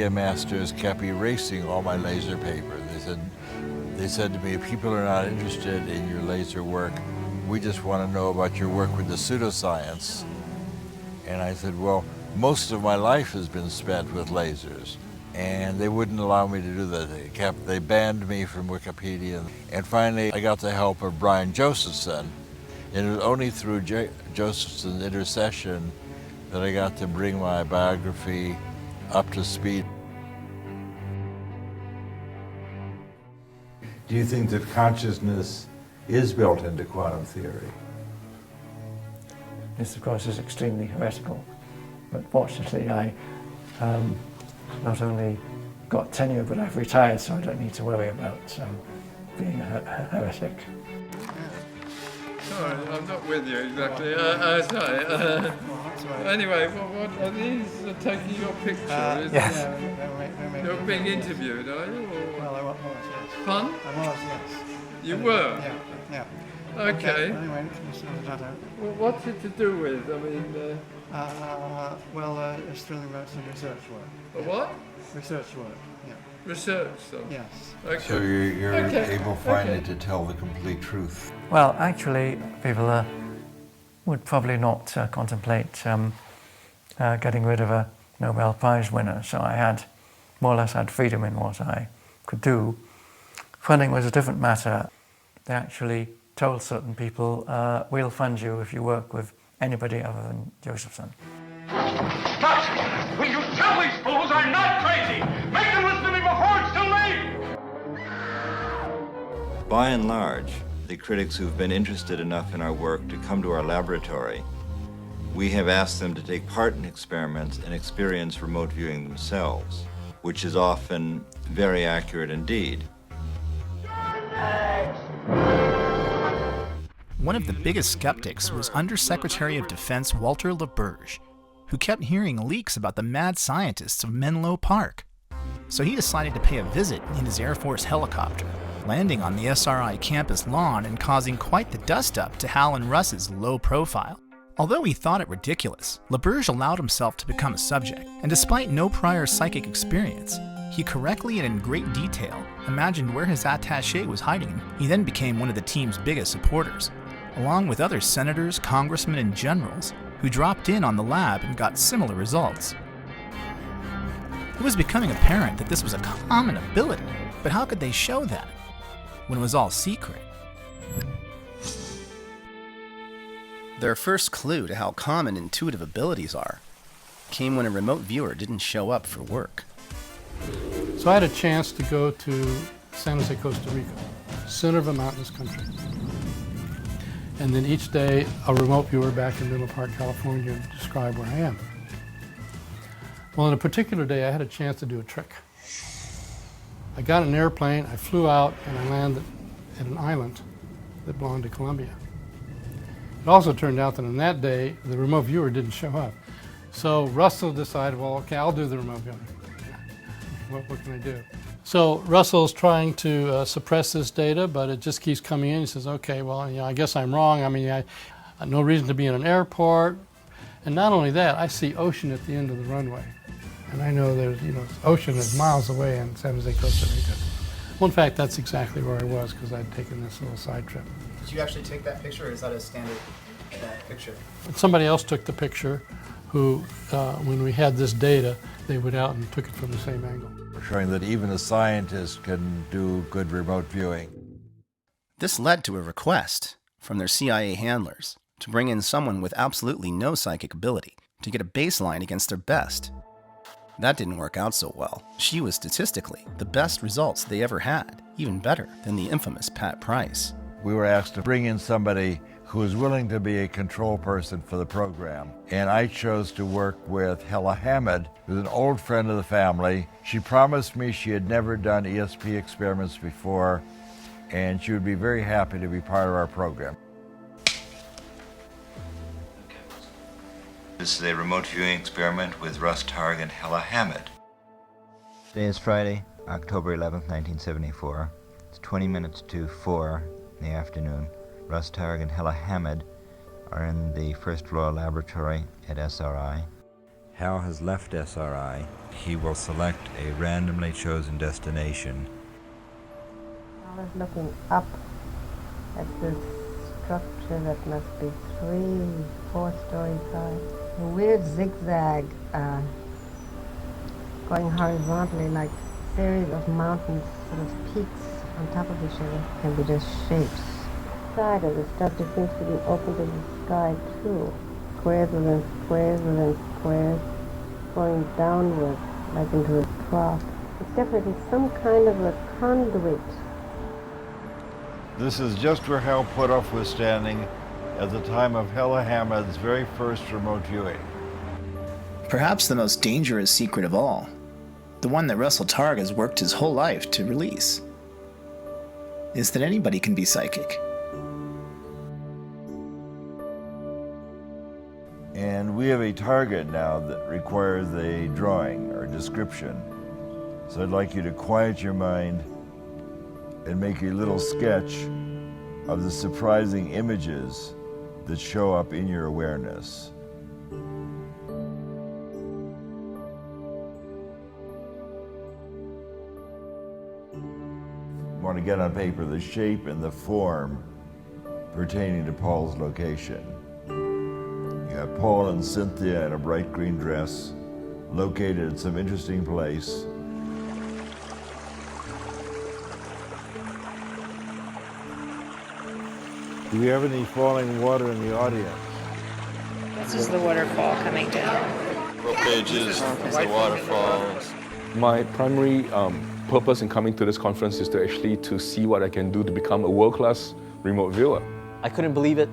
DIA masters kept erasing all my laser paper. They said to me, if people are not interested in your laser work, we just want to know about your work with the pseudoscience. And I said, well, most of my life has been spent with lasers. And they wouldn't allow me to do that. They banned me from Wikipedia. And finally, I got the help of Brian Josephson. And it was only through Josephson's intercession that I got to bring my biography up to speed. Do you think that consciousness is built into quantum theory? This, of course, is extremely heretical. But fortunately, I not only got tenure, but I've retired, so I don't need to worry about being a heretic. Sorry, I'm not with you exactly. Sorry. Anyway, what are these taking your picture? Yes. You're being interviewed, are you? Or? Well, I was, yes. Fun? I was, yes. You were? Yeah. Okay. Anyway, can you sort that out? Well, what's it to do with? I mean, It's really about some research work. what? Research work, yeah. Research stuff? Yes. Okay. So you're Okay. able finally to tell the complete truth. Well, actually, people would probably not contemplate getting rid of a Nobel Prize winner, so I had more or less had freedom in what I could do. Funding was a different matter. They actually told certain people, we'll fund you if you work with anybody other than Josephson. But will you tell these fools I'm not crazy? Make them listen to me before it's too late! By and large, the critics who've been interested enough in our work to come to our laboratory, we have asked them to take part in experiments and experience remote viewing themselves, which is often very accurate indeed. One of the biggest skeptics was Undersecretary of Defense Walter LaBerge, who kept hearing leaks about the mad scientists of Menlo Park. So he decided to pay a visit in his Air Force helicopter, landing on the SRI campus lawn and causing quite the dust-up to Hal and Russ's low profile. Although he thought it ridiculous, LaBerge allowed himself to become a subject, and despite no prior psychic experience, he correctly and in great detail imagined where his attaché was hiding. He then became one of the team's biggest supporters, along with other senators, congressmen, and generals who dropped in on the lab and got similar results. It was becoming apparent that this was a common ability, but how could they show that when it was all secret? Their first clue to how common intuitive abilities are came when a remote viewer didn't show up for work. So I had a chance to go to San Jose, Costa Rica, center of a mountainous country. And then each day, a remote viewer back in Menlo Park, California, would describe where I am. Well, on a particular day, I had a chance to do a trick. I got an airplane, I flew out, and I landed at an island that belonged to Colombia. It also turned out that on that day, the remote viewer didn't show up. So Russell decided, well, okay, I'll do the remote viewing. What can I do? So Russell's trying to suppress this data, but it just keeps coming in. He says, okay, well, I guess I'm wrong. I mean, no reason to be in an airport. And not only that, I see ocean at the end of the runway. And I know there's, ocean is miles away in San Jose, Costa Rica. Well, in fact, that's exactly where I was because I'd taken this little side trip. Did you actually take that picture, or is that a standard picture? Somebody else took the picture who, when we had this data, they went out and took it from the same angle. Showing that even a scientist can do good remote viewing. This led to a request from their CIA handlers to bring in someone with absolutely no psychic ability to get a baseline against their best. That didn't work out so well. She was statistically the best results they ever had, even better than the infamous Pat Price. We were asked to bring in somebody who was willing to be a control person for the program. And I chose to work with Hella Hammond, who's an old friend of the family. She promised me she had never done ESP experiments before, and she would be very happy to be part of our program. This is a remote viewing experiment with Russ Targ and Hella Hammond. Today is Friday, October 11th, 1974. It's 20 minutes to 4 in the afternoon. Russ Targ and Hella Hammond are in the first floor laboratory at SRI. Hal has left SRI. He will select a randomly chosen destination. I was looking up at this structure that must be 3-4 stories high. A weird zigzag going horizontally like a series of mountains, sort of peaks on top of each other, can be just shapes. The side of the structure seems to be open to the sky too. Squares within squares within squares, going downward like into a trough. It's definitely some kind of a conduit. This is just where Hal put off was standing at the time of Hella Hammond's very first remote viewing. Perhaps the most dangerous secret of all, the one that Russell Targ has worked his whole life to release, is that anybody can be psychic. And we have a target now that requires a drawing or description. So I'd like you to quiet your mind and make a little sketch of the surprising images that show up in your awareness. You want to get on paper the shape and the form pertaining to Paul's location. You have Paul and Cynthia in a bright green dress, located at some interesting place. Do we have any falling water in the audience? This is the waterfall coming down. Rope pages, the waterfalls. My primary purpose in coming to this conference is to actually see what I can do to become a world-class remote viewer. I couldn't believe it,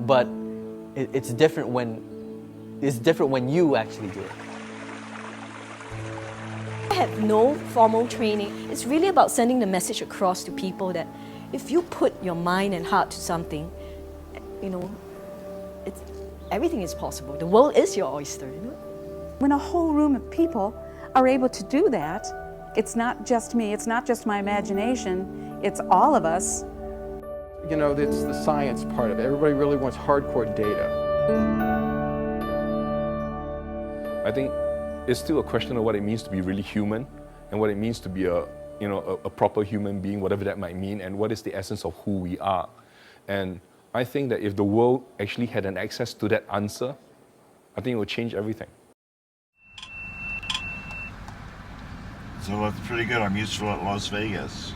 but it's different when you actually do it. I have no formal training. It's really about sending the message across to people that if you put your mind and heart to something, everything is possible. The world is your oyster. When a whole room of people are able to do that, it's not just me, it's not just my imagination, it's all of us. It's the science part of it. Everybody really wants hardcore data. I think it's still a question of what it means to be really human and what it means to be a proper human being, whatever that might mean, and what is the essence of who we are. And I think that if the world actually had an access to that answer, I think it would change everything. So that's pretty good. I'm useful at Las Vegas.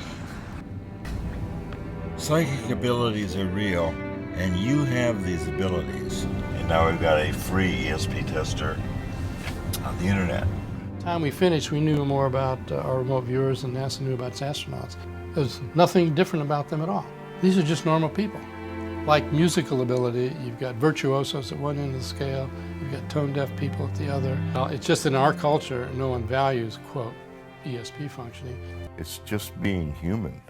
Psychic abilities are real, and you have these abilities. And now we've got a free ESP tester on the internet. By the time we finished, we knew more about our remote viewers than NASA knew about its astronauts. There's nothing different about them at all. These are just normal people. Like musical ability, you've got virtuosos at one end of the scale, you've got tone-deaf people at the other. Well, it's just in our culture, no one values, quote, ESP functioning. It's just being human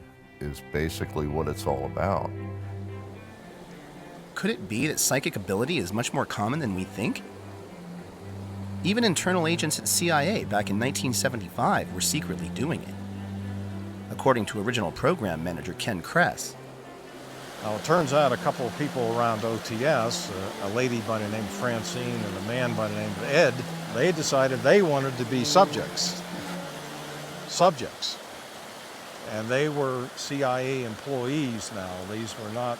is basically what it's all about. Could it be that psychic ability is much more common than we think? Even internal agents at CIA back in 1975 were secretly doing it, according to original program manager Ken Kress. Now, it turns out a couple of people around OTS, a lady by the name of Francine and a man by the name of Ed, they decided they wanted to be subjects. And they were CIA employees now. These were not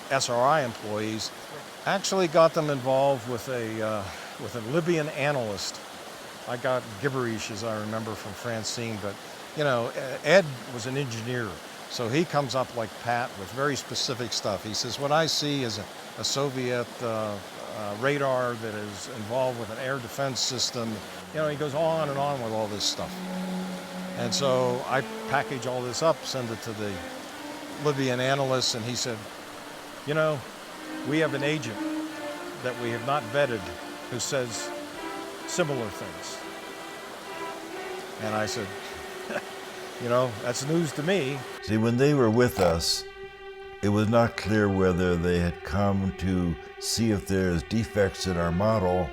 SRI employees. Actually got them involved with a Libyan analyst. I got gibberish, as I remember, from Francine, but Ed was an engineer. So he comes up like Pat with very specific stuff. He says, what I see is a Soviet radar that is involved with an air defense system. He goes on and on with all this stuff. And so I package all this up, send it to the Libyan analyst, and he said, we have an agent that we have not vetted who says similar things. And I said, that's news to me. See, when they were with us, it was not clear whether they had come to see if there's defects in our model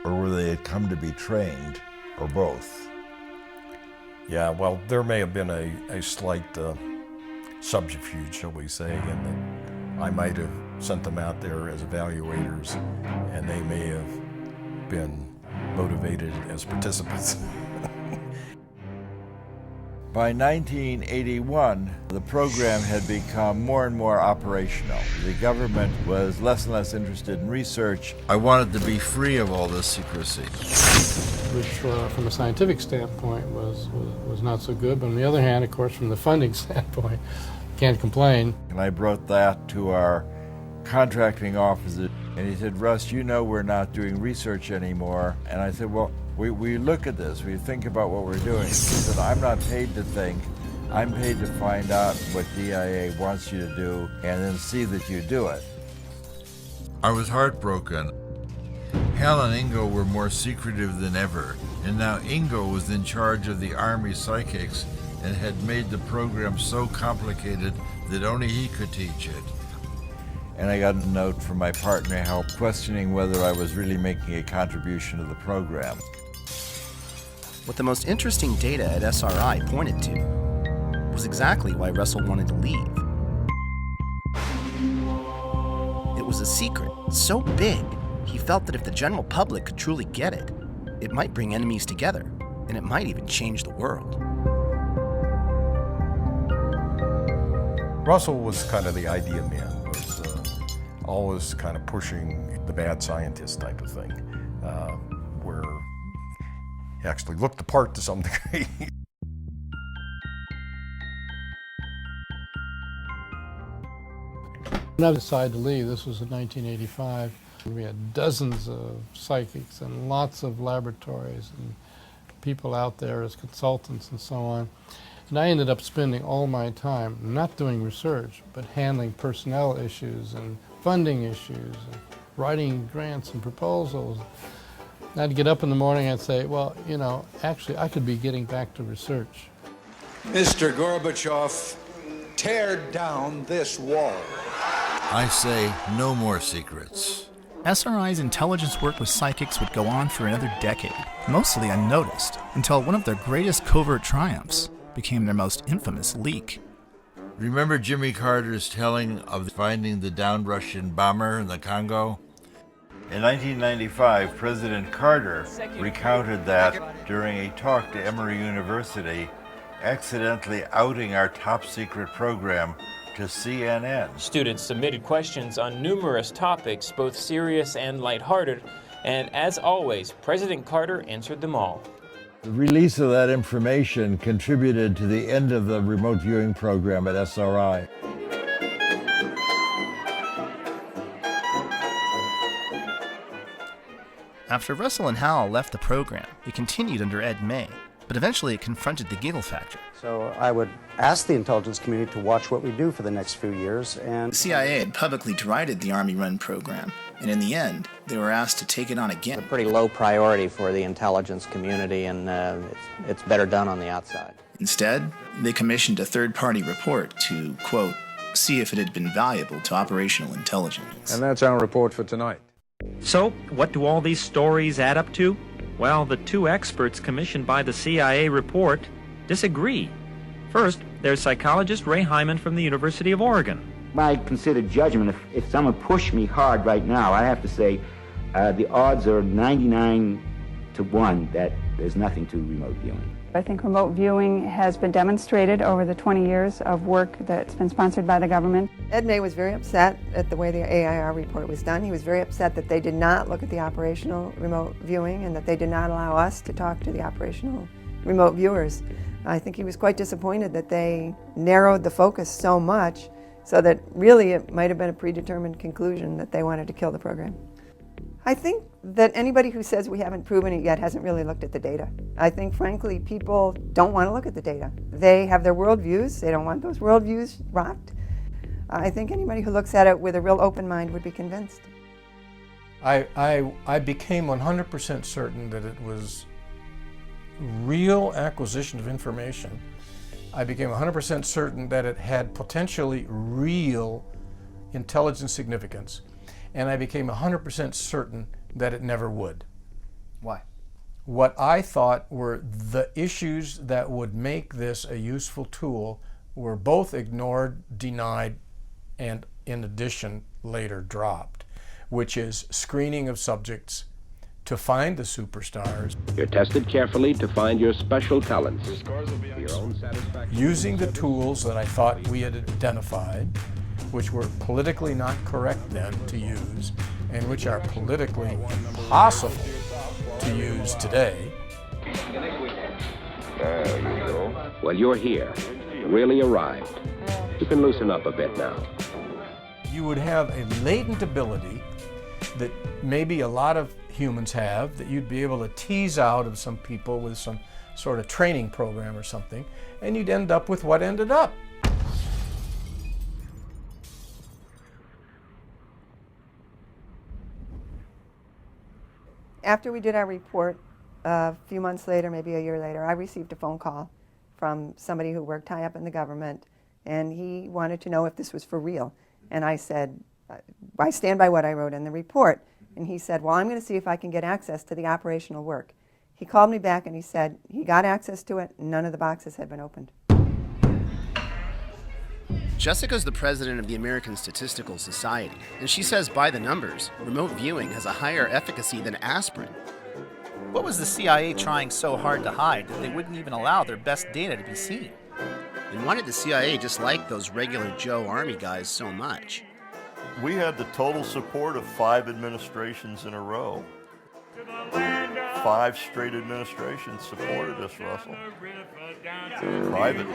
or whether they had come to be trained, or both. Yeah, well, there may have been a slight subterfuge, shall we say, in that I might have sent them out there as evaluators, and they may have been motivated as participants. By 1981, the program had become more and more operational. The government was less and less interested in research. I wanted to be free of all this secrecy. Which, from a scientific standpoint, was not so good. But on the other hand, of course, from the funding standpoint, can't complain. And I brought that to our contracting officer, and he said, Russ, you know we're not doing research anymore. And I said, well, we look at this, we think about what we're doing. He said, I'm not paid to think, I'm paid to find out what DIA wants you to do and then see that you do it. I was heartbroken. Hal and Ingo were more secretive than ever, and now Ingo was in charge of the Army psychics and had made the program so complicated that only he could teach it. And I got a note from my partner, Hal, questioning whether I was really making a contribution to the program. What the most interesting data at SRI pointed to was exactly why Russell wanted to leave. It was a secret so big, he felt that if the general public could truly get it, it might bring enemies together, and it might even change the world. Russell was kind of the idea man, was always kind of pushing the bad scientist type of thing, where he actually looked the part to some degree. When I decided to leave, this was in 1985, we had dozens of psychics and lots of laboratories and people out there as consultants and so on. And I ended up spending all my time not doing research, but handling personnel issues and funding issues and writing grants and proposals. And I'd get up in the morning and say, well, you know, actually I could be getting back to research. Mr. Gorbachev, tear down this wall. I say no more secrets. SRI's intelligence work with psychics would go on for another decade, mostly unnoticed, until one of their greatest covert triumphs became their most infamous leak. Remember Jimmy Carter's telling of finding the downed Russian bomber in the Congo? In 1995, President Carter recounted that during a talk to Emory University, accidentally outing our top secret program to CNN. Students submitted questions on numerous topics, both serious and lighthearted, and as always, President Carter answered them all. The release of that information contributed to the end of the remote viewing program at SRI. After Russell and Hal left the program, it continued under Ed May, but eventually it confronted the giggle factor. So I would ask the intelligence community to watch what we do for the next few years. And the CIA had publicly derided the Army-run program, and in the end, they were asked to take it on again. It's a pretty low priority for the intelligence community, and it's better done on the outside. Instead, they commissioned a third-party report to, quote, see if it had been valuable to operational intelligence. And that's our report for tonight. So, what do all these stories add up to? Well, the two experts commissioned by the CIA report disagree. First, there's psychologist Ray Hyman from the University of Oregon. My considered judgment, if someone pushed me hard right now, I have to say the odds are 99 to 1 that there's nothing to remote viewing. I think remote viewing has been demonstrated over the 20 years of work that's been sponsored by the government. Ed May was very upset at the way the AIR report was done. He was very upset that they did not look at the operational remote viewing and that they did not allow us to talk to the operational remote viewers. I think he was quite disappointed that they narrowed the focus so much so that really it might have been a predetermined conclusion that they wanted to kill the program. I think that anybody who says we haven't proven it yet hasn't really looked at the data. I think, frankly, people don't want to look at the data. They have their worldviews. They don't want those worldviews rocked. I think anybody who looks at it with a real open mind would be convinced. I became 100% certain that it was real acquisition of information. I became 100% certain that it had potentially real intelligence significance. And I became 100% certain that it never would. Why? What I thought were the issues that would make this a useful tool were both ignored, denied, and in addition later dropped, which is screening of subjects to find the superstars. You're tested carefully to find your special talents. For your own satisfaction. Using the tools that I thought we had identified, which were politically not correct then to use, and which are politically impossible to use today. There you go. Well, you're here. Really arrived. You can loosen up a bit now. You would have a latent ability that maybe a lot of humans have, that you'd be able to tease out of some people with some sort of training program or something, and you'd end up with what ended up. After we did our report, a few months later, maybe a year later, I received a phone call from somebody who worked high up in the government, and he wanted to know if this was for real. And I said, I stand by what I wrote in the report. And he said, well, I'm going to see if I can get access to the operational work. He called me back and he said he got access to it, none of the boxes had been opened. Jessica's the president of the American Statistical Society, and she says by the numbers, remote viewing has a higher efficacy than aspirin. What was the CIA trying so hard to hide that they wouldn't even allow their best data to be seen? And why did the CIA dislike those regular Joe Army guys so much? We had the total support of 5 administrations in a row. 5 straight administrations supported us, Russell. Privately.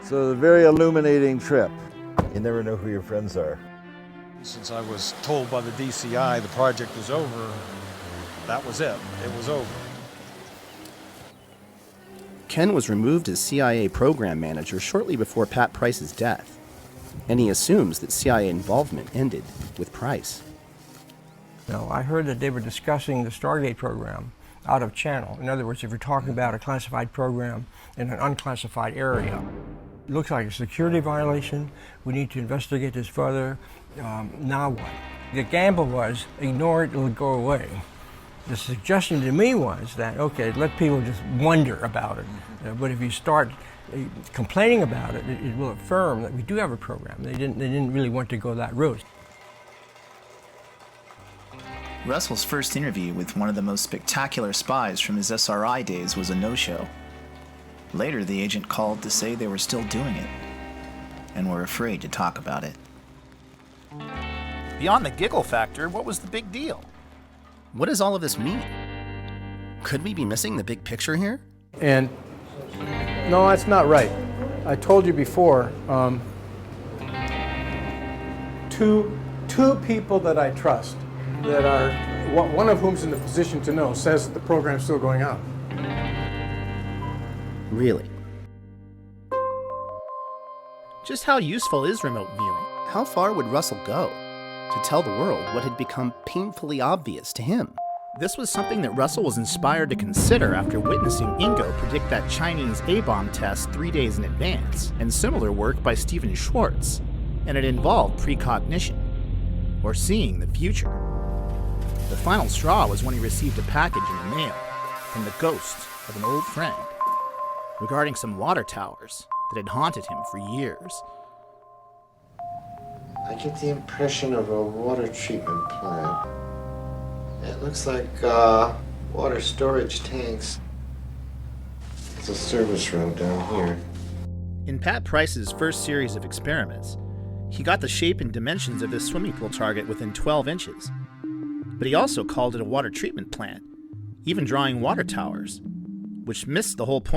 So a very illuminating trip. You never know who your friends are. Since I was told by the DCI the project was over, that was it. It was over. Ken was removed as CIA program manager shortly before Pat Price's death, and he assumes that CIA involvement ended with Price. No, I heard that they were discussing the Stargate program out of channel. In other words, if you're talking about a classified program in an unclassified area, it looks like a security violation. We need to investigate this further. Now what? The gamble was ignore it, it'll go away. The suggestion to me was that, okay, let people just wonder about it. But if you start complaining about it, it will affirm that we do have a program. They didn't really want to go that route. Russell's first interview with one of the most spectacular spies from his SRI days was a no-show. Later, the agent called to say they were still doing it, and were afraid to talk about it. Beyond the giggle factor, what was the big deal? What does all of this mean? Could we be missing the big picture here? And no, that's not right. I told you before, two people that I trust, that are, one of whom's in the position to know, says that the program's still going on. Really? Just how useful is remote viewing? How far would Russell go to tell the world what had become painfully obvious to him? This was something that Russell was inspired to consider after witnessing Ingo predict that Chinese A-bomb test 3 days in advance, and similar work by Stephen Schwartz, and it involved precognition, or seeing the future. The final straw was when he received a package in the mail from the ghost of an old friend regarding some water towers that had haunted him for years. I get the impression of a water treatment plant. It looks like water storage tanks. It's a service road down here. In Pat Price's first series of experiments, he got the shape and dimensions of his swimming pool target within 12 inches. But he also called it a water treatment plant, even drawing water towers, which missed the whole point.